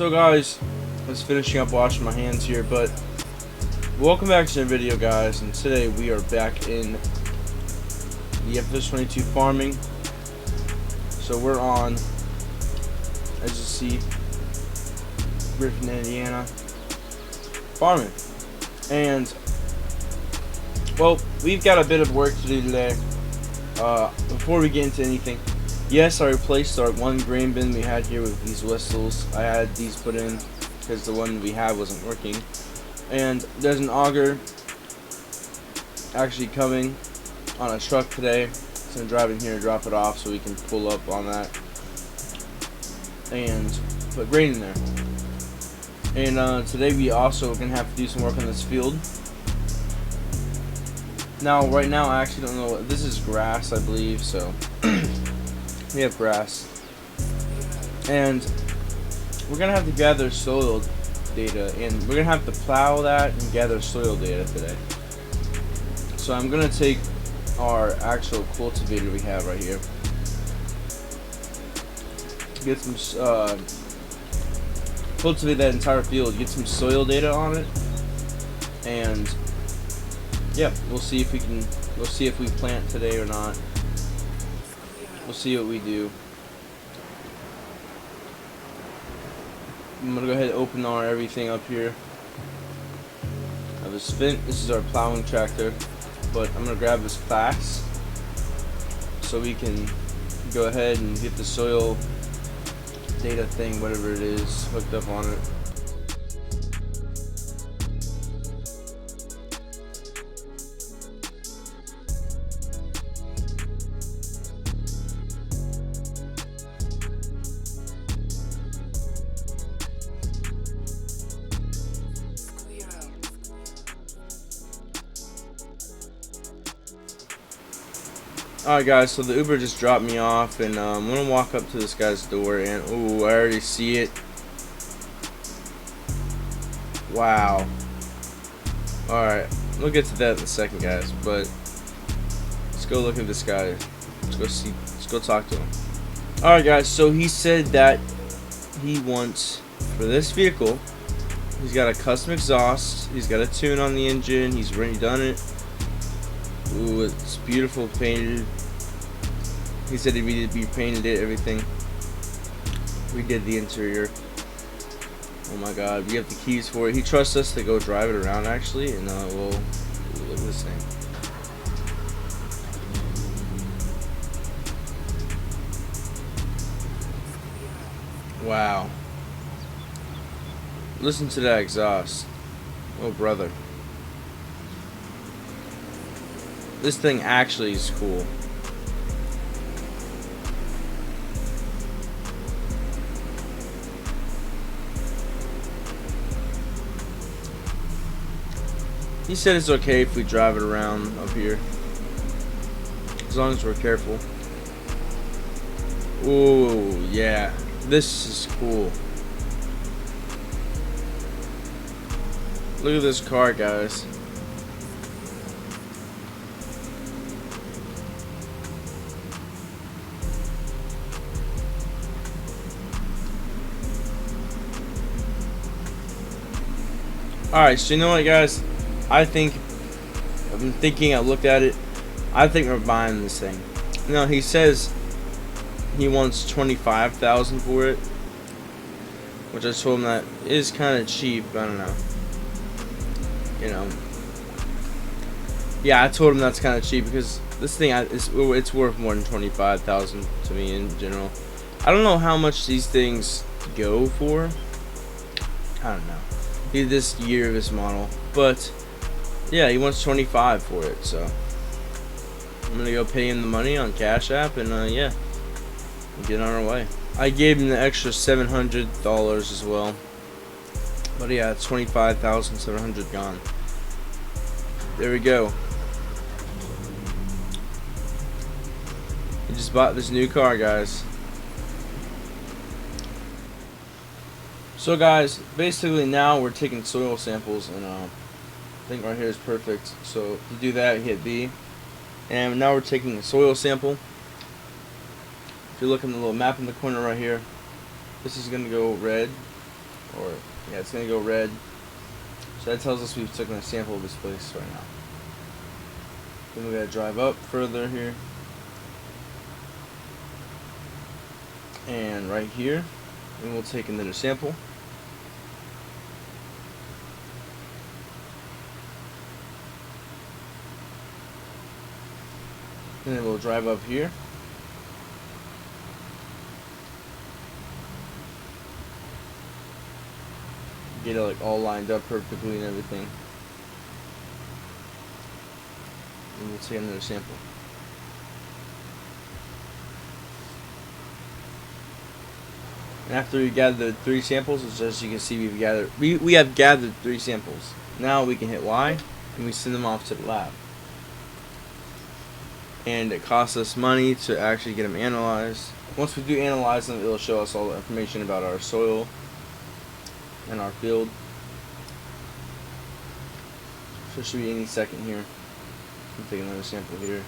So guys, I was finishing up washing my hands here, but welcome back to the video, guys. And today we are back in the fs22 farming. So we're on, as you see, Griffin, Indiana, farming. And well, we've got a bit of work to do today. Before we get into anything, yes, I replaced our one grain bin we had here with these whistles. I had these put in because the one we had wasn't working. And there's an auger actually coming on a truck today. So I'm driving here to drop it off so we can pull up on that and put grain in there. And today we also are going to have to do some work on this field. Now, right now, I actually don't know. This is grass, I believe, so we have grass. And we're going to have to gather soil data, and we're going to have to plow that and gather soil data today. So I'm going to take our actual cultivator we have right here, get some, cultivate that entire field, get some soil data on it, and yeah, we'll see if we plant today or not. We'll see what we do. I'm gonna go ahead and open our everything up here. I have a spin. This is our plowing tractor, but I'm gonna grab this class so we can go ahead and get the soil data thing, whatever it is, hooked up on it. Alright guys, so the Uber just dropped me off, and I'm going to walk up to this guy's door, and ooh, I already see it. Wow. Alright, we'll get to that in a second, guys, but let's go look at this guy. Let's go talk to him. Alright guys, so he said that he wants, for this vehicle, he's got a custom exhaust, he's got a tune on the engine, he's already done it. Ooh, it's beautiful, painted. He said he painted it, everything. We did the interior. Oh my god, we have the keys for it. He trusts us to go drive it around, actually, and we'll look at this thing. Wow. Listen to that exhaust. Oh brother. This thing actually is cool. He said it's okay if we drive it around up here, as long as we're careful. Ooh, yeah, this is cool. Look at this car, guys. Alright, so you know what, guys? I've been thinking, I looked at it, I think we're buying this thing. No, he says he wants $25,000 for it, which I told him that is kind of cheap. I don't know. You know. Yeah, I told him that's kind of cheap because this thing it's worth more than $25,000 to me in general. I don't know how much these things go for. I don't know. This year of this model, but yeah, he wants 25 for it, so I'm gonna go pay him the money on Cash App, and yeah, we'll get on our way. I gave him the extra $700 as well, but yeah, it's $25,700 gone. There we go. He just bought this new car, guys. So guys, basically now we're taking soil samples, and I think right here is perfect. So to do that, you hit B, and now we're taking a soil sample. If you look in the little map in the corner right here, this is going to go red, or yeah, it's gonna go red. So that tells us we've taken a sample of this place right now. Then we gotta drive up further here, and right here, and we'll take another sample. And then we'll drive up here. Get it like all lined up perfectly and everything. And we'll take another sample. And after we gather 3 samples, as you can see, we have gathered 3 samples. Now we can hit Y and we send them off to the lab. And it costs us money to actually get them analyzed. Once we do analyze them, it'll show us all the information about our soil and our field. So it should be any second here. I'm taking another sample here.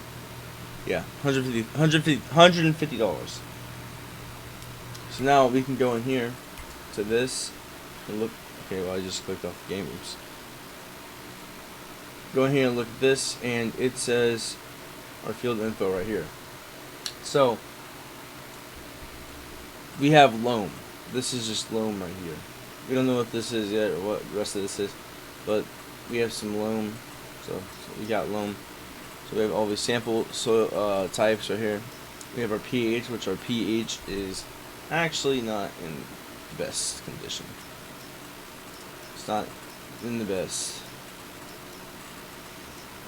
Yeah, $150. So now we can go in here to this and look. Okay, well I just clicked off the game. Oops. Go in here and look at this, and it says our field info right here. So we have loam. This is just loam right here. We don't know what this is yet or what the rest of this is, but we have some loam. So we got loam. So we have all these sample soil types right here. We have our pH, which our pH is actually not in the best condition. It's not in the best.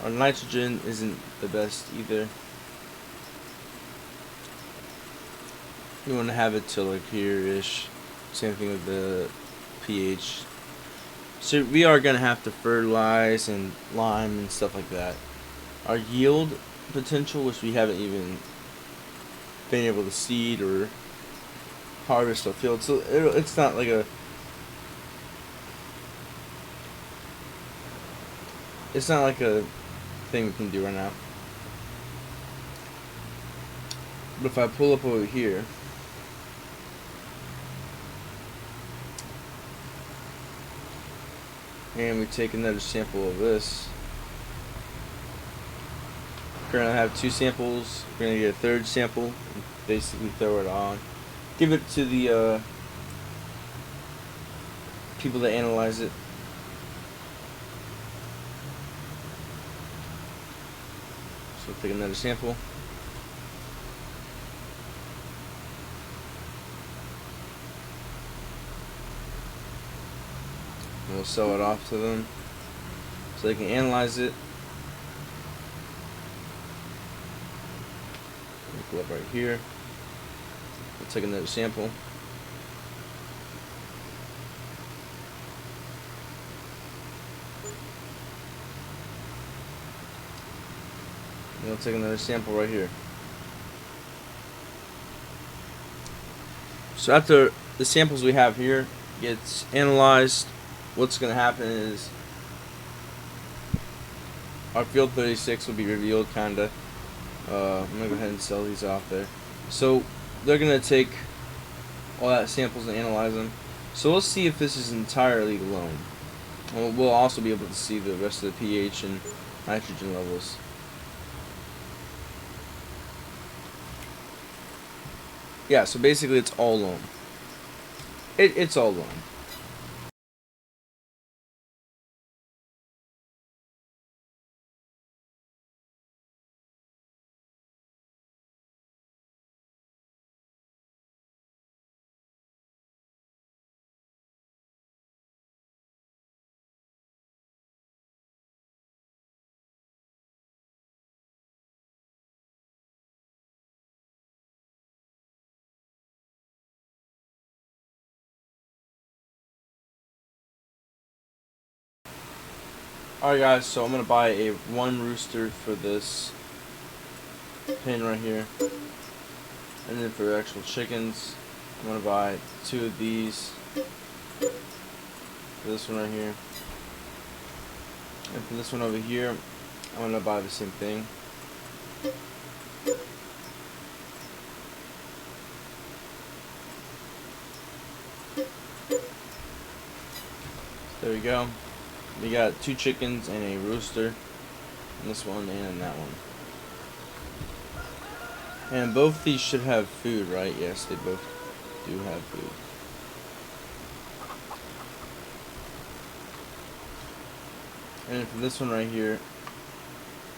Our nitrogen isn't the best either. You want to have it to like here-ish. Same thing with the pH. So we are going to have to fertilize and lime and stuff like that. Our yield potential, which we haven't even been able to seed or harvest our field, so it's not like a thing we can do right now. But if I pull up over here, and we take another sample of this, we're gonna have 2 samples. We're gonna get a 3rd sample and basically throw it on. Give it to the people that analyze it. So we'll take another sample. And we'll sell it off to them so they can analyze it. We'll go up right here. We'll take another sample. And we'll take another sample right here. So after the samples we have here gets analyzed, what's going to happen is our field 36 will be revealed, kinda. I'm going to go ahead and sell these off there. So they're going to take all that samples and analyze them. So let's see if this is entirely loam. We'll also be able to see the rest of the pH and nitrogen levels. Yeah, so basically it's all loam. It's all loam. Alright guys, so I'm going to buy a 1 rooster for this pin right here. And then for actual chickens, I'm going to buy 2 of these. For this one right here. And for this one over here, I'm going to buy the same thing. There we go. We got 2 chickens and a rooster. And this one and that one. And both these should have food, right? Yes, they both do have food. And for this one right here,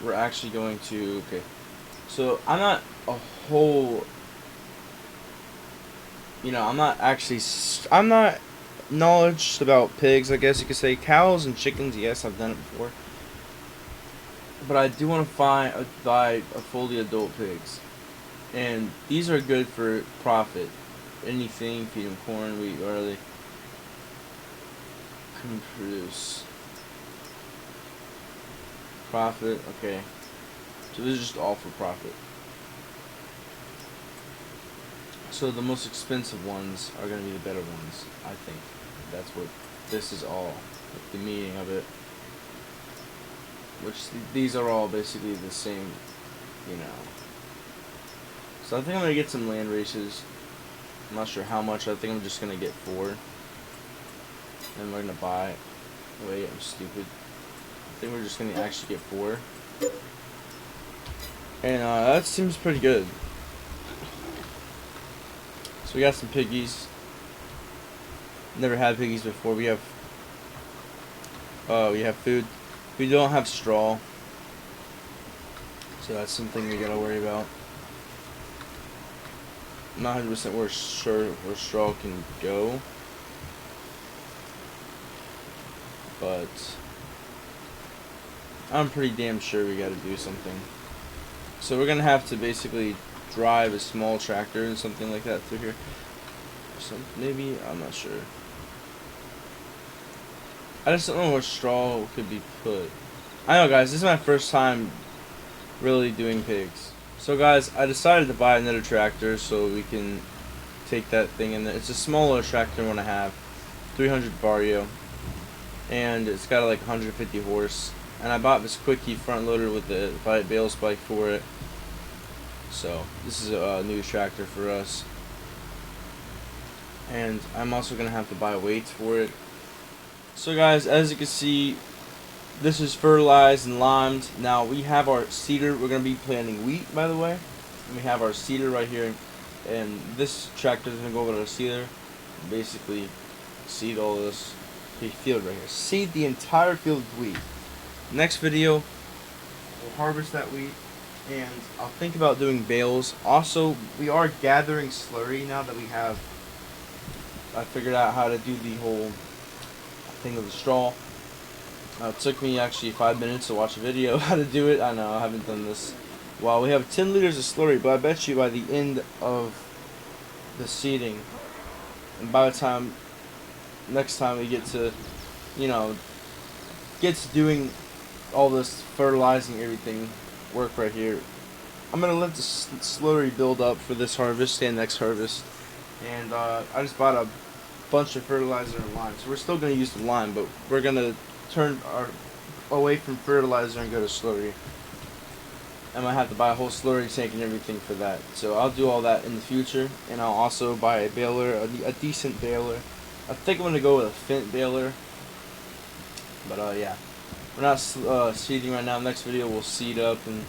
we're actually going to, okay. So I'm not a whole, you know, I'm not knowledge about pigs, I guess you could say. Cows and chickens, yes, I've done it before. But I do want to buy a fully adult pigs. And these are good for profit. Anything, feed them corn, wheat, barley. Can produce. Profit, okay. So this is just all for profit. So the most expensive ones are going to be the better ones, I think. That's what this is all, like the meaning of it. Which these are all basically the same, you know. So I think I'm going to get some land races. I'm not sure how much. I think I'm just going to get 4. And we're going to buy. Wait, I'm stupid. I think we're just going to actually get 4. And that seems pretty good. So we got some piggies. Never had piggies before. We have food. We don't have straw. So that's something we gotta worry about. I'm not 100% sure where straw can go. But I'm pretty damn sure we gotta do something. So we're gonna have to basically drive a small tractor and something like that through here. Maybe, I'm not sure. I just don't know where straw could be put. I know, guys, this is my first time really doing pigs. So guys, I decided to buy another tractor so we can take that thing in there. It's a smaller tractor than what I have. 300 Vario. And it's got like 150 horse. And I bought this quickie front loader with the bale spike for it. So this is a new tractor for us. And I'm also going to have to buy weights for it. So guys, as you can see, this is fertilized and limed. Now we have our seeder. We're going to be planting wheat, by the way. And we have our seeder right here. And this tractor is going to go over to our seeder. Basically seed all this field right here. Seed the entire field with wheat. Next video, we'll harvest that wheat. And I'll think about doing bales. Also, we are gathering slurry now that I figured out how to do the whole thing with the straw. It took me actually 5 minutes to watch a video how to do it. I know, I haven't done this. Well, we have 10 liters of slurry, but I bet you by the end of the seeding, and by the time, next time we get to, you know, get to doing all this fertilizing everything work right here, I'm going to let the slurry build up for this harvest and next harvest. And I just bought a bunch of fertilizer and lime. So we're still going to use the lime, but we're going to turn away from fertilizer and go to slurry. I might have to buy a whole slurry tank and everything for that. So I'll do all that in the future. And I'll also buy a baler, a decent baler. I think I'm going to go with a Fint baler. But yeah. We're not seeding right now. Next video we'll seed up and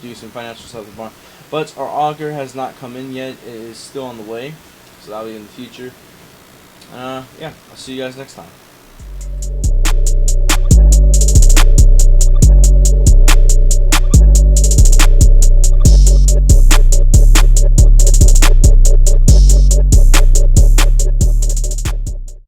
do some financial stuff at the barn. But our auger has not come in yet. It is still on the way. So that'll be in the future. Yeah, I'll see you guys next time.